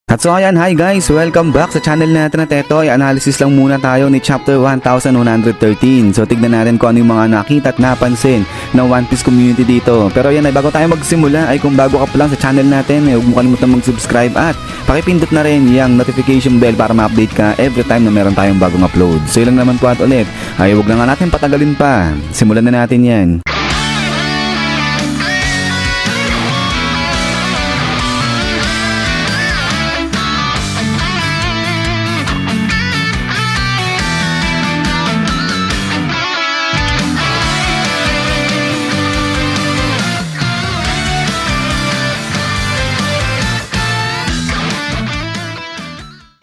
At so ayan, hi guys! Welcome back sa channel natin na Tetoy. Analysis lang muna tayo ni chapter 1113. So tignan natin kung ano yung mga nakita at napansin ng One Piece community dito. Pero yan ay bago tayo magsimula ay kung bago ka pa lang sa channel natin ay huwag mo kalimutan mag-subscribe at pakipindot na rin yung notification bell para ma-update ka every time na meron tayong bagong upload. So yun lang naman po at ulit ay huwag na nga natin patagalin pa. Simulan na natin yan.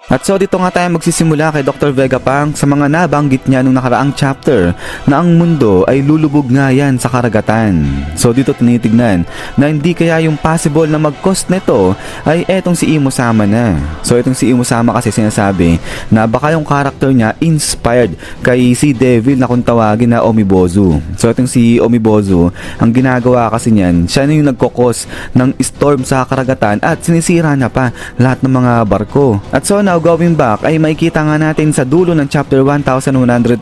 At so dito nga tayo magsisimula kay Dr. Vegapunk sa mga nabanggit niya nung nakaraang chapter na ang mundo ay lulubog nga yan sa karagatan. So dito tinitignan na hindi kaya yung possible na mag-cause nito ay etong si Imo-sama na. So itong si Imo-sama kasi sinasabi na baka yung character niya inspired kay si Devil na kung tawagin na Omibozu. So itong si Omibozu, ang ginagawa kasi niyan, siya na yung nagkokos ng storm sa karagatan at sinisira na pa lahat ng mga barko. At so now going back ay makikita nga natin sa dulo ng chapter 1113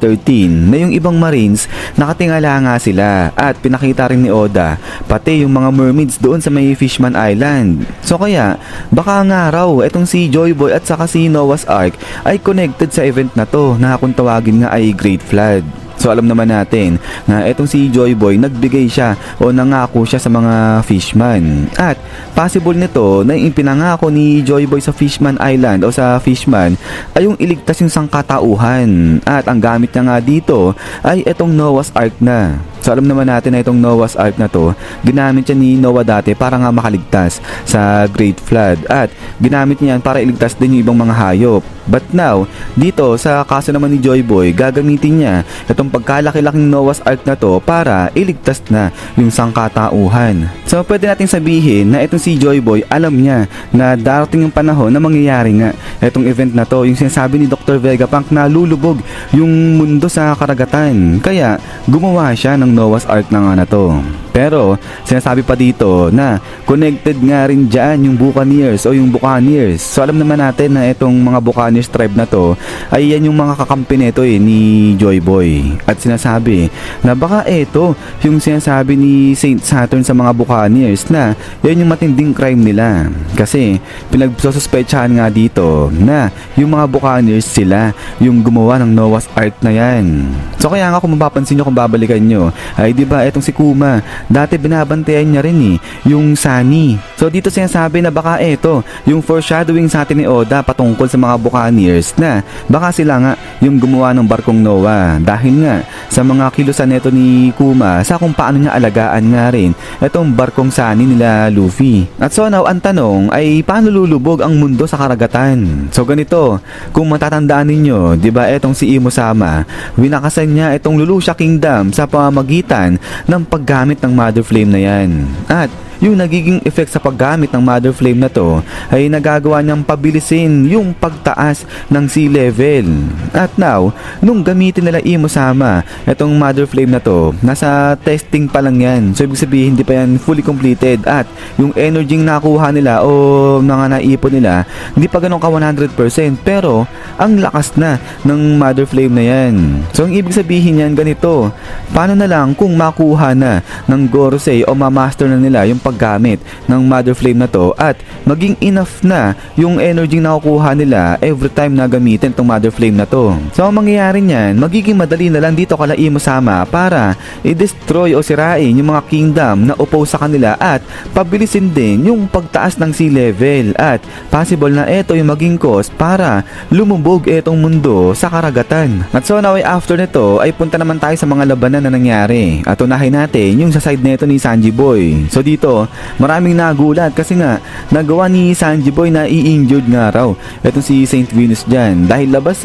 na yung ibang marines nakatingala nga sila at pinakita rin ni Oda pati yung mga mermaids doon sa may Fishman Island. So kaya baka nga raw etong si Joy Boy at saka si Noah's Ark ay connected sa event na to na kung tawagin nga ay Great Flood. So alam naman natin na etong si Joy Boy nagbigay siya o nangako siya sa mga fishman. At possible nito na yung pinangako ni Joy Boy sa Fishman Island o sa fishman ay yung iligtas yung sangkatauhan. At ang gamit niya nga dito ay etong Noah's Ark na. So alam naman natin na itong Noah's Ark na to, ginamit siya ni Noah dati para nga makaligtas sa Great Flood. At ginamit niya yan para iligtas din yung ibang mga hayop. But now, dito sa kaso naman ni Joy Boy, gagamitin niya itong pagkalaki-laking Noah's Ark na to para iligtas na yung sangkatauhan. So pwede natin sabihin na itong si Joy Boy, alam niya na darating yung panahon na mangyayari nga itong event na to, yung sinasabi ni Dr. Vegapunk na lulubog yung mundo sa karagatan. Kaya gumawa siya ng Noah's Ark na nga na to. Pero sinasabi pa dito na connected nga rin dyan yung Buccaneers o yung Buccaneers. So alam naman natin na itong mga Buccaneers tribe na to ay yan yung mga kakampi nito ni Joy Boy. At sinasabi na baka ito yung sinasabi ni Saint Saturn sa mga Buccaneers na yan yung matinding crime nila. Kasi pinagsususpetsahan nga dito na yung mga Buccaneers sila yung gumawa ng Noah's Ark na yan. So kaya nga kung mapapansin nyo, kung babalikan nyo, ay diba etong si Kuma, dati binabantayan niya rin yung Sunny. So dito sinasabi na baka ito yung foreshadowing sa atin ni Oda patungkol sa mga Buccaneers na baka sila nga yung gumawa ng barkong Noah dahil nga sa mga kilusan nito ni Kuma sa kung paano niya alagaan nga rin itong barkong Sunny nila Luffy. At so now ang tanong ay paano lulubog ang mundo sa karagatan? So ganito, kung matatandaan ninyo, diba etong si Imo-sama, winakasan niya itong Lulusha Kingdom sa pamamagitan ng paggamit ng Mother Flame na yan. At yung nagiging effect sa paggamit ng Mother Flame na to ay nagagawa niyang pabilisin yung pagtaas ng sea level. At now, nung gamitin nila Imo-sama itong Mother Flame na to, nasa testing pa lang yan. So ibig sabihin hindi pa yan fully completed at yung energy nakuha nila o mga naipon nila hindi pa ganun ka 100% pero ang lakas na ng Mother Flame na yan. So ang ibig sabihin yan ganito, paano na lang kung makuha na ng Gorosei o ma-master na nila yung paggamit ng Mother Flame na to at maging enough na yung energy na nakukuha nila every time na gamitin itong Mother Flame na to. So ang mangyayari niyan, magiging madali na lang dito kala Imo-sama para i-destroy o sirain yung mga kingdom na oppose sa kanila at pabilisin din yung pagtaas ng sea level at possible na ito yung maging cause para lumubog itong mundo sa karagatan. At so now after nito ay punta naman tayo sa mga labanan na nangyari at unahin natin yung sa side nito ni Sanji Boy. So dito maraming nagulat kasi nga nagawa ni Sanji Boy na i-injured nga raw etong si Saint Venus dyan dahil labas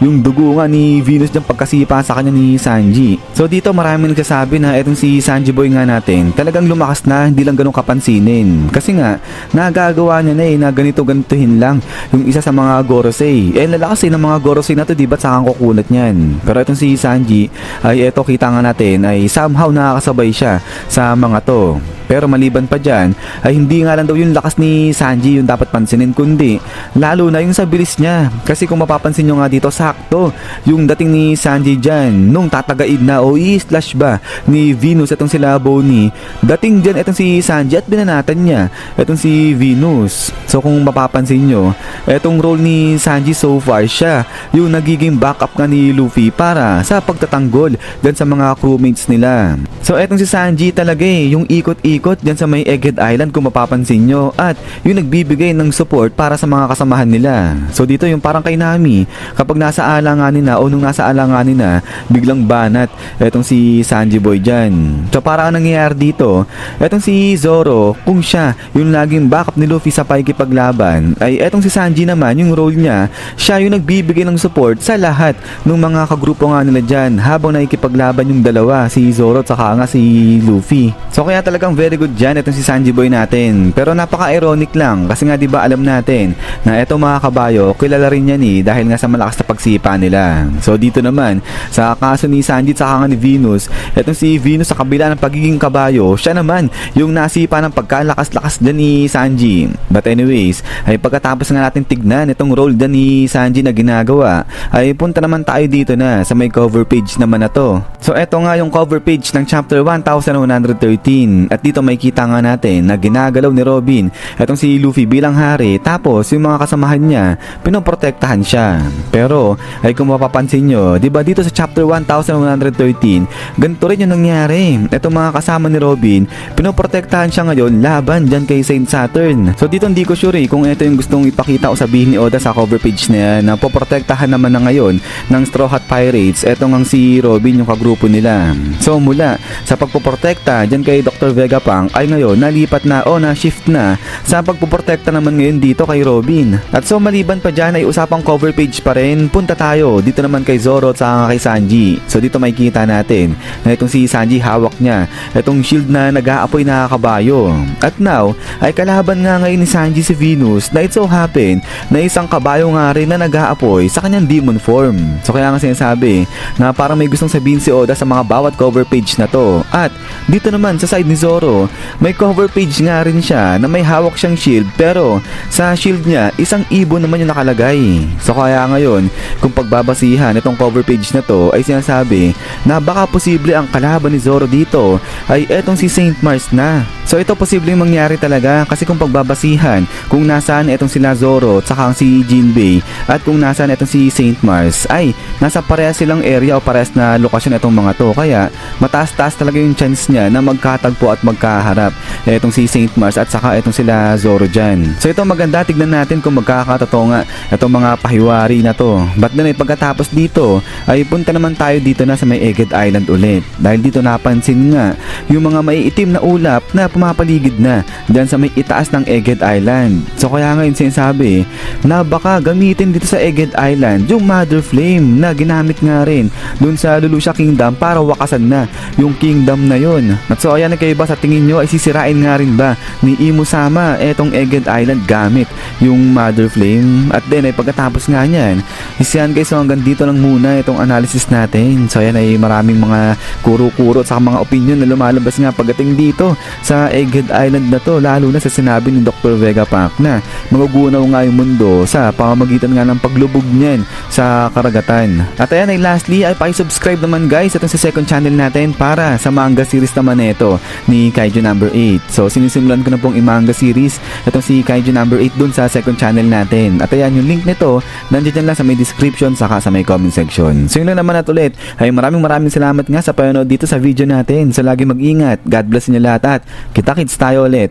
yung dugo nga ni Venus dyan pagkasipa sa kanya ni Sanji. So dito maraming nagsasabi na etong si Sanji Boy nga natin talagang lumakas na, hindi lang ganun kapansinin kasi nga nagagawa niya na ganito-ganituhin lang yung isa sa mga Gorosei. Lalakas ng mga Gorosei na to, di ba't sakang kukulat niyan? Pero etong si Sanji ay eto kita nga natin ay somehow nakakasabay siya sa mga to. Pero mali maliban pa dyan ay hindi nga lang daw yung lakas ni Sanji yung dapat pansinin, kundi lalo na yung sa bilis niya. Kasi kung mapapansin nyo nga dito, sakto yung dating ni Sanji dyan nung tatagaid na o i-slash ba ni Venus itong sila Bonnie. Dating dyan itong si Sanji at binanatan niya itong si Venus. So kung mapapansin nyo, itong role ni Sanji so far, siya yung nagiging backup nga ni Luffy para sa pagtatanggol dyan sa mga crewmates nila. So etong si Sanji talaga yung ikot-ikot dyan sa may Egghead Island kung mapapansin nyo, at yung nagbibigay ng support para sa mga kasamahan nila. So dito yung parang kay Nami, kapag nasa alanganin na o nung nasa alanganin na, biglang banat etong si Sanji Boy dyan. So parang ang nangyayari dito, etong si Zoro, kung siya yung laging backup ni Luffy sa pakikipaglaban, ay etong si Sanji naman, yung role niya, siya yung nagbibigay ng support sa lahat ng mga kagrupo nga nila dyan habang nakikipaglaban yung dalawa, si Zoro at saka nga si Luffy. So kaya talagang very good dyan etong si Sanji Boy natin. Pero napaka-ironic lang kasi nga diba alam natin na etong mga kabayo, kilala rin yan dahil nga sa malakas na pagsipa nila. So dito naman sa kaso ni Sanji at saka nga ni Venus, etong si Venus sa kabila ng pagiging kabayo, siya naman yung nasipa ng pagkalakas-lakas dyan ni Sanji. But anyways, ay pagkatapos nga natin tignan itong role dyan ni Sanji na ginagawa, ay punta naman tayo dito na sa may cover page naman na to. So eto nga yung cover page ng chapter 1113, at dito may kita nga natin na ginagalaw ni Robin etong si Luffy bilang hari, tapos yung mga kasamahan niya pinoprotektahan siya. Pero ay kung mapapansin nyo, diba dito sa chapter 1113, ganito rin yung nangyari. Etong mga kasama ni Robin, pinoprotektahan siya ngayon laban dyan kay Saint Saturn. So dito hindi ko sure kung ito yung gustong ipakita o sabihin ni Oda sa cover page na yan, na poprotektahan naman na ngayon ng Straw Hat Pirates etong ang si Robin yung kagrupo nila. So mula sa pagpoprotekta dyan kay Dr. Vegapunk ay ngayon nalipat na o na shift na sa pagpoprotekta naman ngayon dito kay Robin. At so maliban pa dyan ay usapang cover page pa rin, punta tayo dito naman kay Zoro at saka kay Sanji. So dito may kita natin na itong si Sanji hawak niya itong shield na nag-aapoy na kabayo. At now ay kalaban nga ngayon ni Sanji si Venus na it so happen na isang kabayo nga rin na nag-aapoy sa kanyang demon form. So kaya nga sinasabi na parang may gustong sabihin si Oda sa mga bawat cover page na to. At dito naman sa side ni Zoro, may cover page nga rin siya na may hawak siyang shield, pero sa shield niya isang ibon naman yung nakalagay. So kaya ngayon kung pagbabasihan itong cover page na to ay sinasabi na baka posible ang kalaban ni Zoro dito ay etong si Saint Mars na. So ito posibleng mangyari talaga kasi kung pagbabasihan kung nasaan etong sila Zoro at saka si Jinbei at kung nasaan etong si Saint Mars ay nasa parehas silang area o parehas na lokasyon etong mga to, kaya mataas-taas talaga yung chance niya na magkatagpo at magkaharap etong si Saint Mars at saka etong sila Zoro dyan. So ito maganda, tignan natin kung magkakatotoo nga etong mga pahiwari na to. But then pagkatapos dito ay punta naman tayo dito na sa may Egghead Island ulit, dahil dito napansin nga yung mga maiitim na ulap na pumapaligid na dyan sa may itaas ng Egghead Island. So kaya ngayon sinasabi na baka gamitin dito sa Egghead Island yung Mother Flame na ginamit nga rin dun sa Lulusha Kingdom para wakasan na yung kingdom na yun. At so ayan, kayo ba sa tingin nyo ay sisirain nga rin ba ni Imusama etong Egghead Island gamit yung Mother Flame? At then ay pagkatapos nga nyan isyan guys, so hanggang dito lang muna itong analysis natin. So ayan ay maraming mga kuro-kuro at saka mga opinion na lumalabas nga pagdating dito sa Egghead Island na to, lalo na sa sinabi ni Dr. Vegapunk na magugunaw nga yung mundo sa pamamagitan nga ng paglubog niyan sa karagatan. At ayan ay lastly ay pakisubscribe naman guys itong sa second channel natin para sa manga series naman ito ni Kaiju number 8. So sinisimulan ko na pong i-manga series itong si Kaiju number 8 dun sa second channel natin. At ayan yung link nito nandiyan lang sa may description saka sa may comment section. So yun lang naman at ulit ay maraming salamat nga sa panonood dito sa video natin. So lagi mag-ingat, God bless niyo lahat at kita-kits tayo ulit.